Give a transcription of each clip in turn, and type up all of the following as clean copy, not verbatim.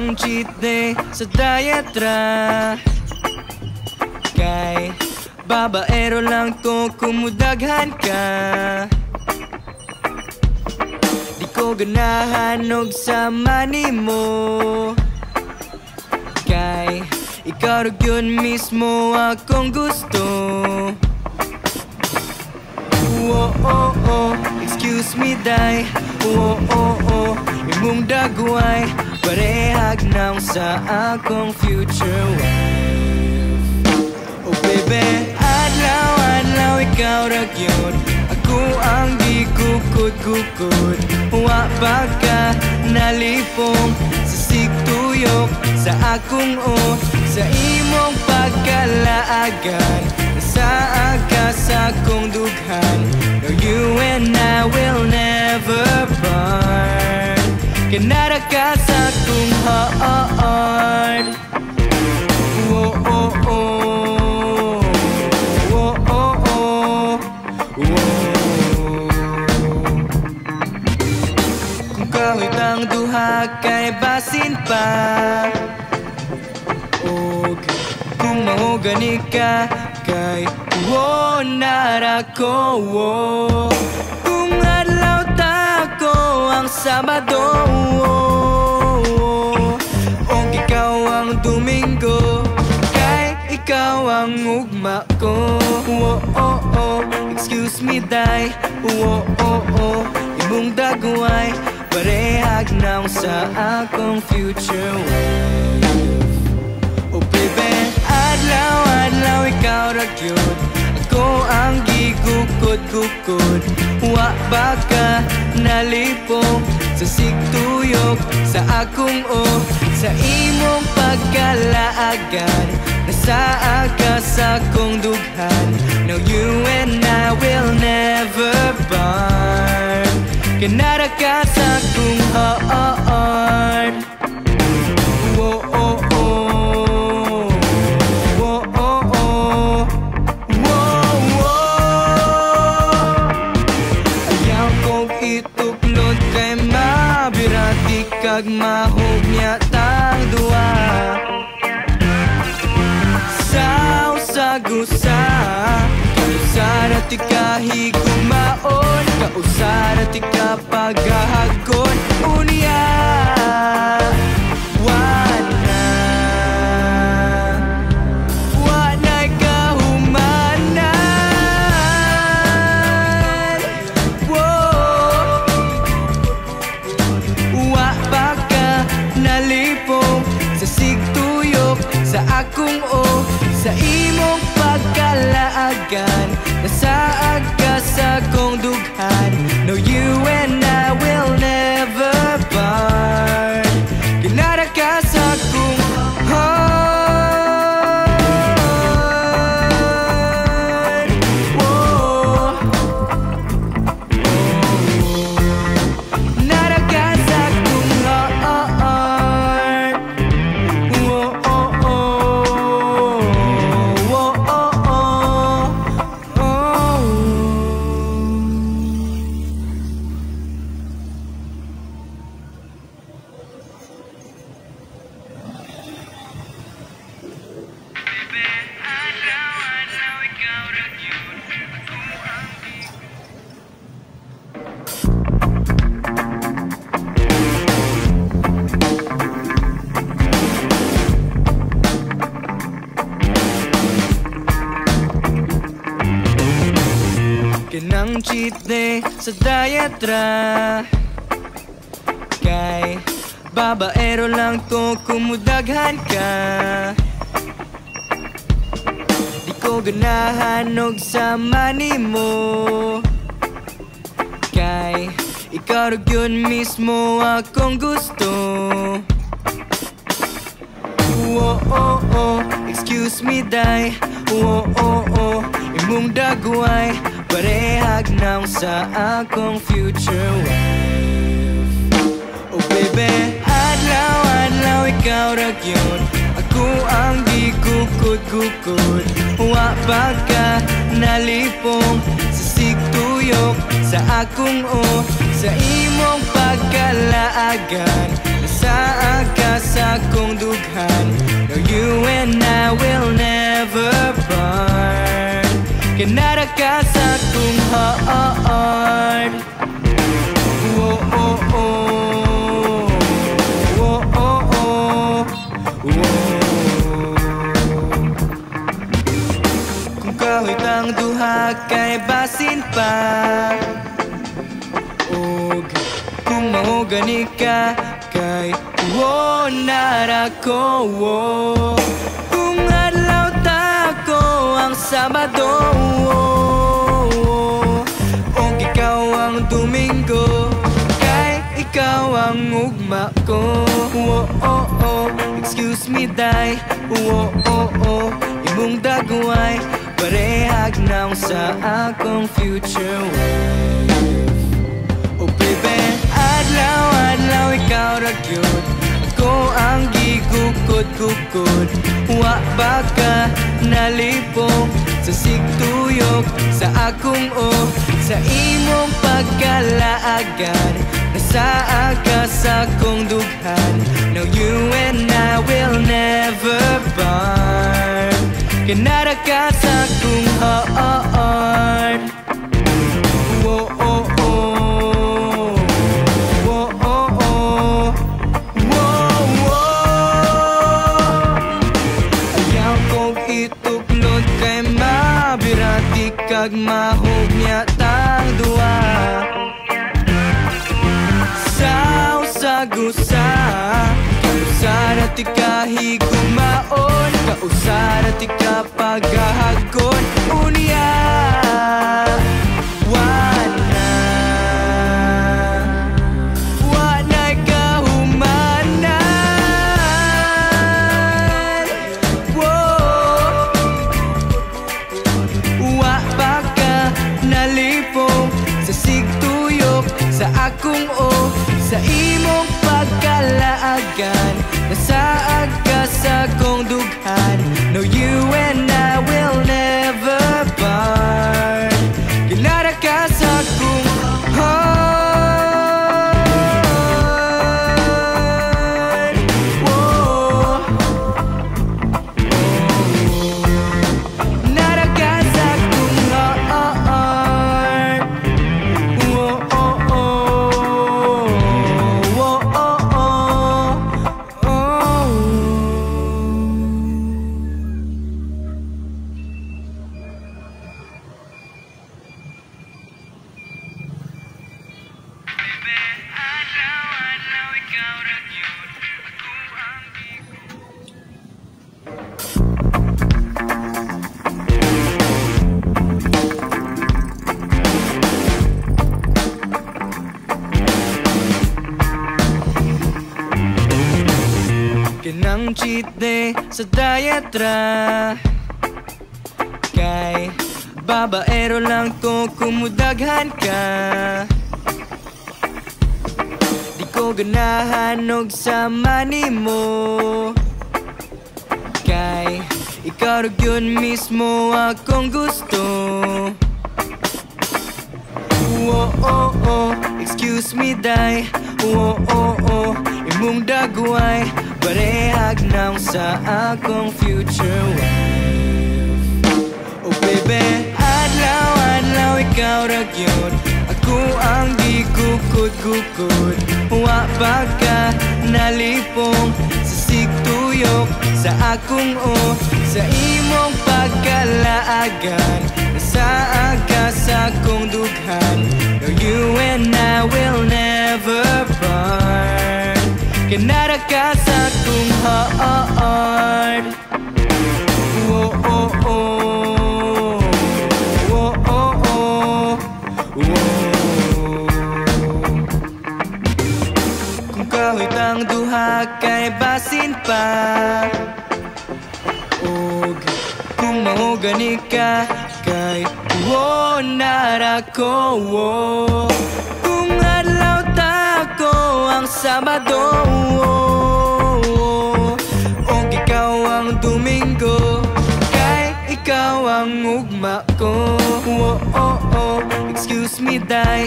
Kinang cheat day sa diet ra. Kay babaero lang to kumudaghan ka. Di ko ganahan og sama nimo. Kay ikaw rin yun mismo akong gusto. Oh, oh, oh, excuse me, day. Oh, oh, oh, imong dagway parehag na sa akong future wife. Oh baby, adlaw-adlaw ikaw ra gyud. Ako ang gikukod-kukod. Wa pa ka nalipong sa sigtuyok sa akong sa imong pagkalaagan. Sa agas akong dughan. No, you and I will never part. Kanara ka sa akong heart. Oh, oh, oh. Oh, oh, oh. Oh. Kung kahit ang duha kay basin pa. Og kung mahogani ka kay nara ko. Kung adlaw ta ko ang Sabado, og ikaw ang Domingo, kay ikaw ang ugma ko. Oh, oh, excuse me, day. Oh, oh, oh, imong dagway parehag na sa akong future wife. Oh baby, adlaw-adlaw ikaw ra gyud. Ako ang gigukod-gukod. Wa ba ka nalipong sa sigtuyok sa akong sa imong pagkalaagan. Nasa agas akong dughan. No, you and I will never part. Kanara ka sa akong heart. Oh, oh, oh. Oh, oh, oh. Wow, wow. Ayaw kong ituklod kay mabirati kag mahog niya tang duwa. Sa usag-usa kausara ti kahigumaon, kausara ti kapagahagon. Unya sa akong sa imong pagkalaagan. Nasa agas akong dughan. No, you and I will never part. Kinara ka sa akong heart. Oh, kinara ka sa akong heart. Oh, oh, kinang cheat day sa diet ra. Kay babaero lang to kumudaghan ka. Di ko ganahan og sama nimo. Kay ikaw rin yun mismo akong gusto. Oh, oh, oh, excuse me, day. Oh, oh, oh, imong dagway parehag na sa akong future wife. Oh baby, adlaw-adlaw ikaw ra gyud. Ako ang gikukod-kukod. Wa pa ka nalipong sa sigtuyok sa akong sa imong pagkalaagan. Nasaa ka sa akong dughan. No, you and I will never part. Kinara ka sa akong heart. Whoa, oh, oh. Whoa, oh, oh. Whoa. Kung kahit ang duha kay basin pa, og kung mahogani ka kay nara ko. Kung adlaw ta ko ang Sabado, og ikaw ang Domingo, kay ikaw ang ugma ko. Excuse me, day. Imong dagway parehag naw sa akong future wife. Oh baby, adlaw ikaw ra gyud, ako ang gigukod-gukod. Wa ba ka nalipong sa sigtuyok sa akong sa imong pagkalaagan. Nasaa ka sa akong dughan. Now you and I will never part. Kinara ka sa akong heart. Whoa, oh, oh. Whoa, oh, oh. Whoa, whoa. Ayaw kong ituklod kay mabirati kag mahugnya tang duwa. Sa-usa-gusa, kausara ti kahigumaon, kausara ti kapagahagon. Unya wanay kahumanan. Wa ba ka nalipong sa sigtuyok sa akong sa imong pagkalaagan. Nasaag ka sa akong dughan. No, you and I will never part. Kinara ka sa akong heart. Whoa. Nara ka sa akong heart. Whoa, oh, oh. Kinang cheat day sa diet ra, kay babaero lang ko kumudaghan ka. Di ko ganahan og sama nimo, kay ikaw ra gyud mismo akong gusto. Excuse me, day. Imong dagway parehag naw sa akong future wife. Oh baby, adlaw ikaw ra gyud, ako ang gigukod-gukod. Wa ba ka nalipong sa sigtuyok sa akong sa imong pagkalaagan. Nasaa ka sa akong dughan. No, you and I will never part. Kinara ka sa akong heart. Whoa, oh, oh. Whoa, oh, oh. Whoa. Kung kahit ang duha kay basin pa, og kung mahogani ka kay nara ko. Kung adlaw ta ko ang Sabado, og ikaw ang Domingo, kay ikaw ang ugma ko. Excuse me, miday.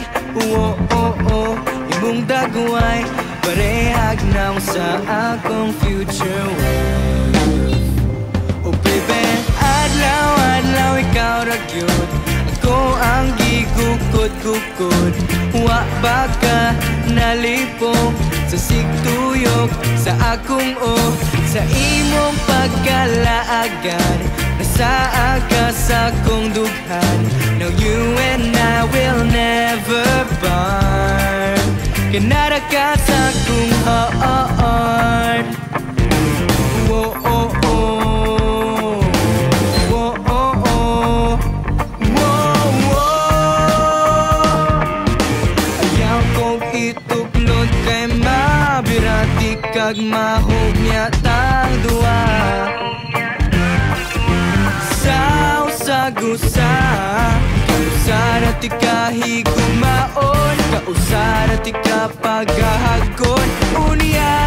Imong dagway parehag na sa akong future wife. Oh baby, adlaw-adlaw ikaw ra gyud ako ang gigukod-gukod. Wa ba ka nalipong sa sigtuyok sa akong sa imong pagkalaagan. Nasa ka sa akong dughan. Now you and I will never part. Kanara ka sa akong heart. Ayaw kong ituklod kay mabirati kag mahog niya tang duwa. Gusa kausara ti kahigumaon, kausara ti kapagahagon unya.